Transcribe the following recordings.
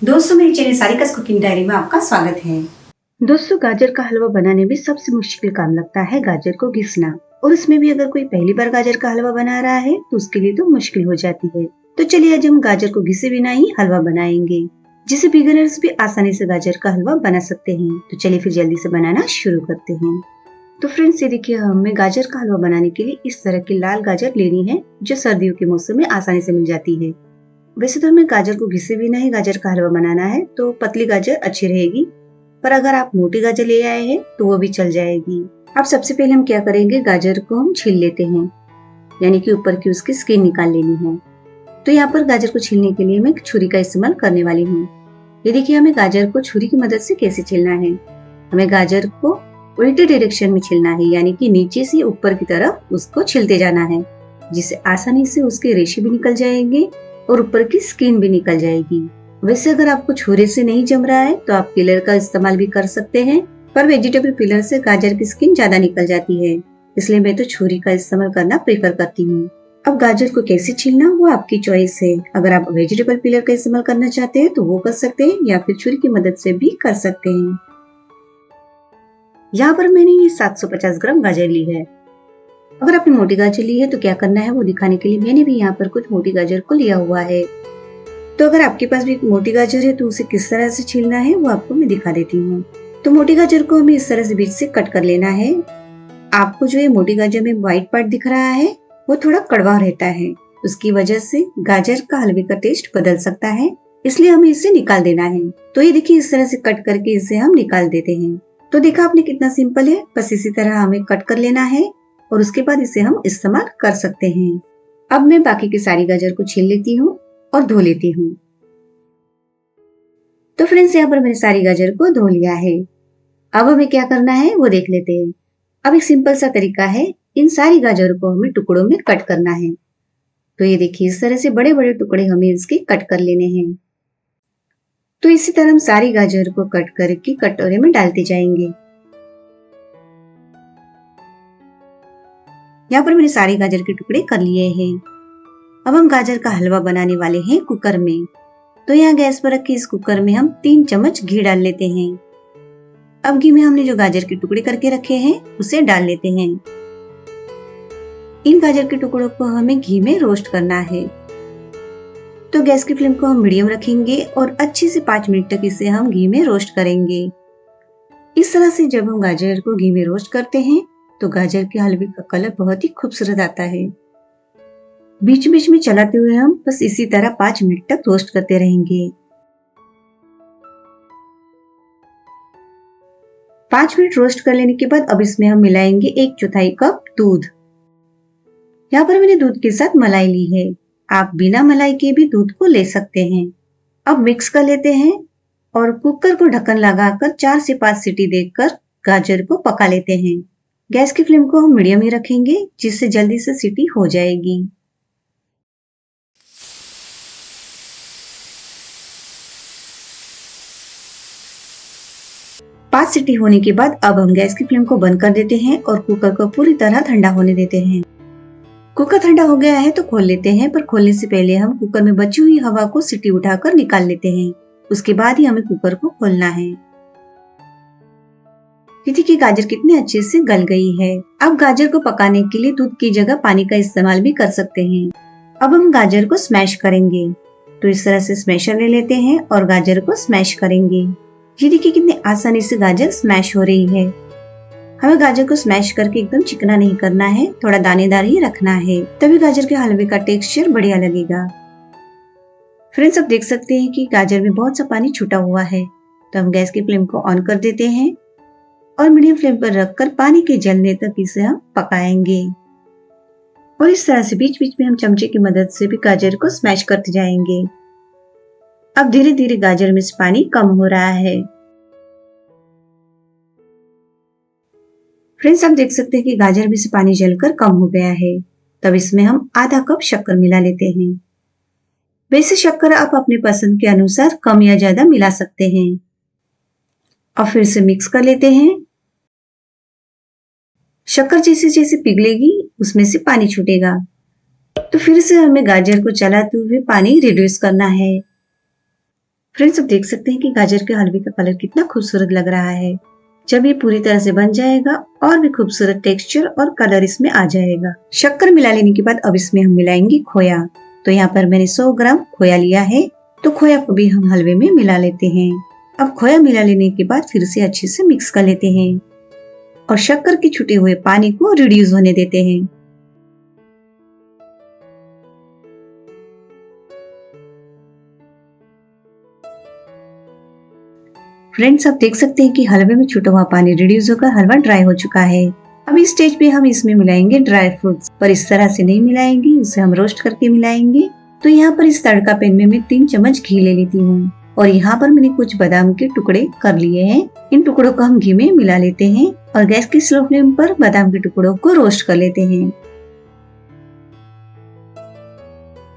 दोस्तों, मेरे channel सारिकास cooking diary में आपका स्वागत है। दोस्तों, गाजर का हलवा बनाने में सबसे मुश्किल काम लगता है गाजर को घिसना। और उसमें भी अगर कोई पहली बार गाजर का हलवा बना रहा है तो उसके लिए तो मुश्किल हो जाती है। तो चलिए आज हम गाजर को घिसे बिना ही हलवा बनाएंगे, जिसे बिगिनर्स भी आसानी से गाजर का हलवा बना सकते हैं। तो चलिए फिर जल्दी से बनाना शुरू करते हैं। तो फ्रेंड्स, ये देखिए, हमें गाजर का हलवा बनाने के लिए इस तरह की लाल गाजर लेनी है, जो सर्दियों के मौसम में आसानी से मिल जाती है। वैसे तो हमें गाजर को घिसे बिना ही गाजर का हलवा बनाना है, तो पतली गाजर अच्छी रहेगी। पर अगर आप मोटी गाजर ले आए हैं तो वो भी चल जाएगी। अब सबसे पहले हम क्या करेंगे, गाजर को हम छील लेते हैं, यानी कि ऊपर की उसकी स्किन निकाल लेनी है। तो यहाँ पर गाजर को छीलने के लिए मैं एक छुरी का इस्तेमाल करने वाली हूँ। ये देखिए, हमें गाजर को छुरी की मदद से कैसे छीलना है। हमें गाजर को उल्टे डायरेक्शन में छीलना है, यानी कि नीचे से ऊपर की तरफ उसको छीलते जाना है, जिससे आसानी से उसके रेशे भी निकल जाएंगे और ऊपर की स्किन भी निकल जाएगी। वैसे अगर आपको छुरी से नहीं जम रहा है तो आप पिलर का इस्तेमाल भी कर सकते हैं, पर वेजिटेबल पिलर से गाजर की स्किन ज्यादा निकल जाती है, इसलिए मैं तो छुरी का इस्तेमाल करना प्रेफर करती हूँ। अब गाजर को कैसे छीलना वो आपकी चॉइस है। अगर आप वेजिटेबल पिलर का इस्तेमाल करना चाहते हैं तो वो कर सकते हैं, या फिर छुरी की मदद से भी कर सकते हैं। यहाँ पर मैंने ये 750 ग्राम गाजर ली है। अगर आपने मोटी गाजर ली है तो क्या करना है वो दिखाने के लिए मैंने भी यहाँ पर कुछ मोटी गाजर को लिया हुआ है। तो अगर आपके पास भी मोटी गाजर है तो उसे किस तरह से छीलना है वो आपको मैं दिखा देती हूँ। तो मोटी गाजर को हमें इस तरह से बीच से कट कर लेना है। आपको जो ये मोटी गाजर में व्हाइट पार्ट दिख रहा है वो थोड़ा कड़वा रहता है, उसकी वजह से गाजर का हलवे का टेस्ट बदल सकता है, इसलिए हमें इसे निकाल देना है। तो ये देखिए, इस तरह से कट करके इसे हम निकाल देते हैं। तो देखा आपने कितना सिंपल है। बस इसी तरह हमें कट कर लेना है और उसके बाद इसे हम इस्तेमाल कर सकते हैं। अब मैं बाकी की सारी गाजर को छील लेती हूँ और धो लेती हूँ। तो फ्रेंड्स, यहाँ पर मैंने सारी गाजर को धो लिया है। अब हमें क्या करना है वो देख लेते हैं। अब एक सिंपल सा तरीका है, इन सारी गाजर को हमें टुकड़ों में कट करना है। तो ये देखिए, इस तरह से बड़े बड़े टुकड़े हमें इसके कट कर लेने हैं। तो इसी तरह हम सारी गाजर को कट करके कटोरे में डालते जाएंगे। यहाँ पर मैंने सारे गाजर के टुकड़े कर लिए हैं। अब हम गाजर का हलवा बनाने वाले हैं कुकर में। तो यहाँ गैस पर रखे इस कुकर में हम 3 चम्मच घी डाल लेते हैं। अब घी में हमने जो गाजर के टुकड़े करके रखे हैं उसे डाल लेते हैं। इन गाजर के टुकड़ों को हमें घी में रोस्ट करना है। तो गैस की फ्लेम को हम मीडियम रखेंगे और अच्छे से 5 मिनट तक इसे हम घी में रोस्ट करेंगे। इस तरह से जब हम गाजर को घी में रोस्ट करते हैं तो गाजर के हलवे का कलर बहुत ही खूबसूरत आता है। बीच बीच में चलाते हुए हम बस इसी तरह 5 मिनट तक रोस्ट करते रहेंगे। 5 मिनट रोस्ट कर लेने के बाद अब इसमें हम मिलाएंगे 1/4 कप दूध। यहाँ पर मैंने दूध के साथ मलाई ली है, आप बिना मलाई के भी दूध को ले सकते हैं। अब मिक्स कर लेते हैं और कुकर को ढक्कन लगाकर 4 से 5 सीटी देकर गाजर को पका लेते हैं। गैस की फ्लेम को हम मीडियम ही रखेंगे, जिससे जल्दी से सीटी हो जाएगी। 5 सीटी होने के बाद अब हम गैस की फ्लेम को बंद कर देते हैं और कुकर को पूरी तरह ठंडा होने देते हैं। कुकर ठंडा हो गया है तो खोल लेते हैं, पर खोलने से पहले हम कुकर में बची हुई हवा को सीटी उठाकर निकाल लेते हैं। उसके बाद ही हमें कुकर को खोलना है। देखिए गाजर कितने अच्छे से गल गई है। अब गाजर को पकाने के लिए दूध की जगह पानी का इस्तेमाल भी कर सकते हैं। अब हम गाजर को स्मैश करेंगे। तो इस तरह से स्मैशर ले लेते हैं और गाजर को स्मैश करेंगे। ये देखिए कितने आसानी से गाजर स्मैश हो रही है। हमें गाजर को स्मैश करके एकदम चिकना नहीं करना है, थोड़ा दानेदार ही रखना है, तभी गाजर के हलवे का टेक्सचर बढ़िया लगेगा। फ्रेंड्स, अब देख सकते हैं कि गाजर में बहुत सा पानी छूटा हुआ है। तो हम गैस की फ्लेम को ऑन कर देते हैं और मीडियम फ्लेम पर रखकर पानी के जलने तक इसे हम पकाएंगे। और इस तरह से बीच बीच में हम चमचे की मदद से भी गाजर को स्मैश करते जाएंगे। अब धीरे धीरे गाजर में से पानी कम हो रहा है। फ्रेंड्स, आप देख सकते हैं कि गाजर में से पानी जलकर कम हो गया है। तब इसमें हम आधा कप शक्कर मिला लेते हैं। वैसे शक्कर आप अपने पसंद के अनुसार कम या ज्यादा मिला सकते हैं। अब फिर से मिक्स कर लेते हैं। शक्कर जैसे जैसे पिघलेगी उसमें से पानी छूटेगा, तो फिर से हमें गाजर को चलाते हुए पानी रिड्यूस करना है। फ्रेंड्स, अब देख सकते हैं कि गाजर के हलवे का कलर कितना खूबसूरत लग रहा है। जब ये पूरी तरह से बन जाएगा और भी खूबसूरत टेक्सचर और कलर इसमें आ जाएगा। शक्कर मिला लेने के बाद अब इसमें हम मिलाएंगे खोया। तो यहाँ पर मैंने 100 ग्राम खोया लिया है। तो खोया को भी हम हलवे में मिला लेते हैं। अब खोया मिला लेने के बाद फिर से अच्छे से मिक्स कर लेते हैं और शक्कर के छूटे हुए पानी को रिड्यूस होने देते हैं। फ्रेंड्स, आप देख सकते हैं कि हलवे में छूटा हुआ पानी रिड्यूस होकर हलवा ड्राई हो चुका है। अब इस स्टेज पे हम इसमें मिलाएंगे ड्राई फ्रूट्स, पर इस तरह से नहीं मिलाएंगे, इसे हम रोस्ट करके मिलाएंगे। तो यहाँ पर इस तड़का पैन में मैं 3 चम्मच घी ले लेती हूँ और यहाँ पर मैंने कुछ बादाम के टुकड़े कर लिए हैं। इन टुकड़ों को हम घी में मिला लेते हैं और गैस की स्लो फ्लेम पर बादाम के टुकड़ों को रोस्ट कर लेते हैं।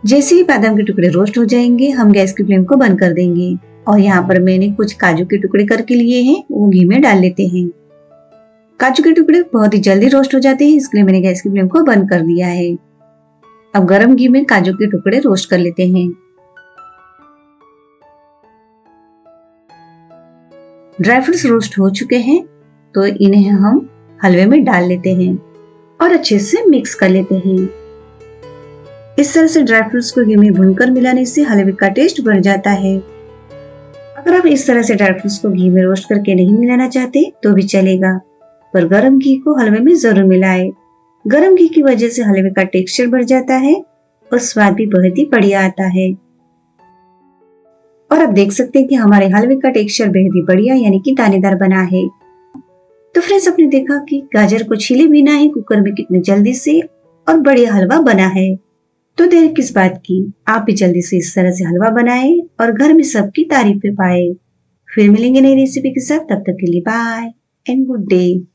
जैसे ही बादाम के टुकड़े रोस्ट हो जाएंगे, हम गैस की फ्लेम को बंद कर देंगे और यहाँ पर मैंने कुछ काजू के टुकड़े करके लिए हैं, वो घी में डाल लेते हैं। काजू के टुकड़े बहुत ही जल्दी रोस्ट हो जाते हैं, इसलिए मैंने गैस की फ्लेम को बंद कर दिया है। अब गरम घी में काजू के टुकड़े रोस्ट कर लेते हैं। ड्राई फ्रूट्स रोस्ट हो चुके हैं, तो इन्हें हम हलवे में डाल लेते हैं और अच्छे से मिक्स कर लेते हैं। इस तरह से ड्राई फ्रूट्स को घी में भूनकर मिलाने से हलवे का टेस्ट बढ़ जाता है। अगर आप इस तरह से ड्राई फ्रूट्स को घी में रोस्ट करके नहीं मिलाना चाहते तो भी चलेगा, पर गरम घी को हलवे में जरूर मिलाएं। गरम घी की वजह से हलवे का टेक्सचर बढ़ जाता है और स्वाद भी बहुत ही बढ़िया आता है। और आप देख सकते हैं कि हमारे हलवे का टेक्सचर बेहद ही बढ़िया यानी कि दानेदार बना है। तो फ्रेंड्स, आपने देखा कि गाजर को छीले बिना ही कुकर में कितने जल्दी से और बढ़िया हलवा बना है। तो देर किस बात की, आप भी जल्दी से इस तरह से हलवा बनाएं और घर में सबकी तारीफें पाए। फिर मिलेंगे नई रेसिपी के साथ, तब तक के लिए बाय एंड गुड डे।